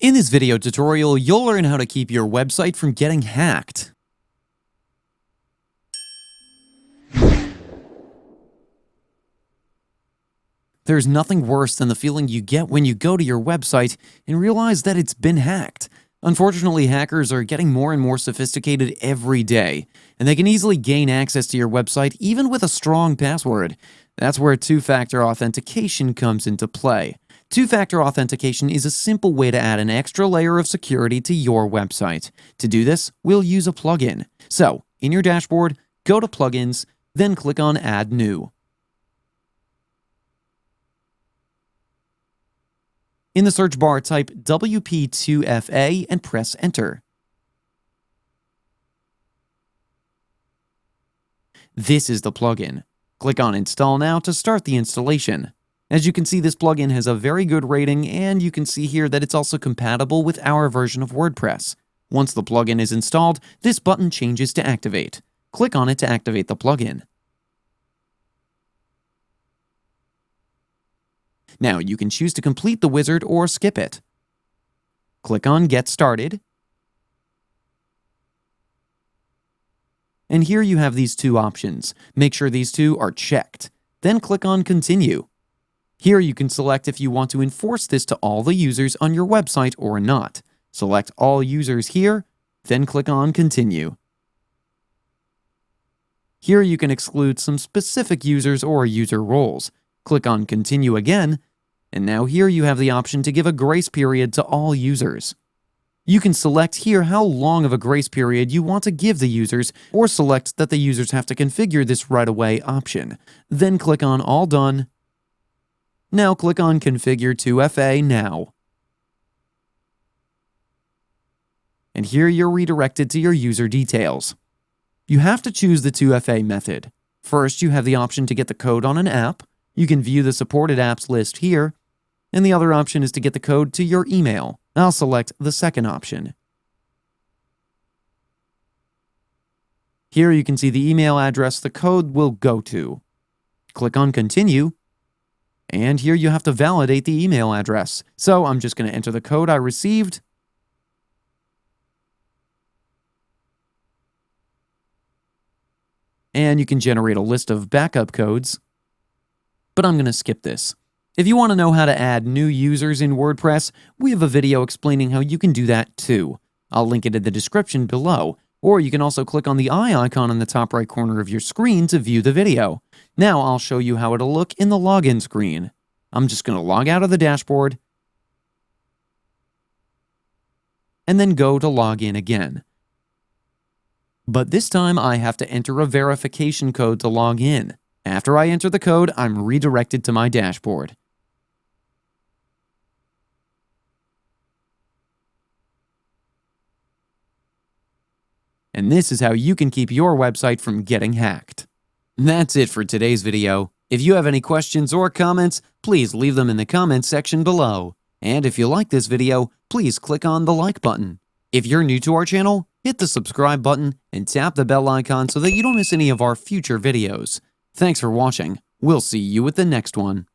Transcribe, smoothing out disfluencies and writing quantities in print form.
In this video tutorial, you'll learn how to keep your website from getting hacked. There's nothing worse than the feeling you get when you go to your website and realize that it's been hacked. Unfortunately, hackers are getting more and more sophisticated every day, and they can easily gain access to your website even with a strong password. That's where two-factor authentication comes into play. Two-factor authentication is a simple way to add an extra layer of security to your website. To do this, we'll use a plugin. So, in your dashboard, go to Plugins, then click on Add New. In the search bar, type WP2FA and press Enter. This is the plugin. Click on Install Now to start the installation. As you can see, this plugin has a very good rating, and you can see here that it's also compatible with our version of WordPress. Once the plugin is installed, this button changes to Activate. Click on it to activate the plugin. Now, you can choose to complete the wizard or skip it. Click on Get Started. And here you have these two options. Make sure these two are checked. Then click on Continue. Here you can select if you want to enforce this to all the users on your website or not. Select All Users here, then click on Continue. Here you can exclude some specific users or user roles. Click on Continue again, and now here you have the option to give a grace period to all users. You can select here how long of a grace period you want to give the users, or select that the users have to configure this right away option. Then click on All Done. Now click on Configure 2FA Now. And here you're redirected to your user details. You have to choose the 2FA method. First, you have the option to get the code on an app. You can view the supported apps list here. And the other option is to get the code to your email. I'll select the second option. Here you can see the email address the code will go to. Click on Continue. And here you have to validate the email address. So I'm just going to enter the code I received. And you can generate a list of backup codes. But I'm going to skip this. If you want to know how to add new users in WordPress, we have a video explaining how you can do that too. I'll link it in the description below, or you can also click on the eye icon in the top right corner of your screen to view the video. Now I'll show you how it'll look in the login screen. I'm just going to log out of the dashboard, and then go to log in again. But this time I have to enter a verification code to log in. After I enter the code, I'm redirected to my dashboard. And this is how you can keep your website from getting hacked. That's it for today's video. If you have any questions or comments, please leave them in the comments section below. And if you like this video, please click on the like button. If you're new to our channel, hit the subscribe button and tap the bell icon so that you don't miss any of our future videos. Thanks for watching. We'll see you with the next one.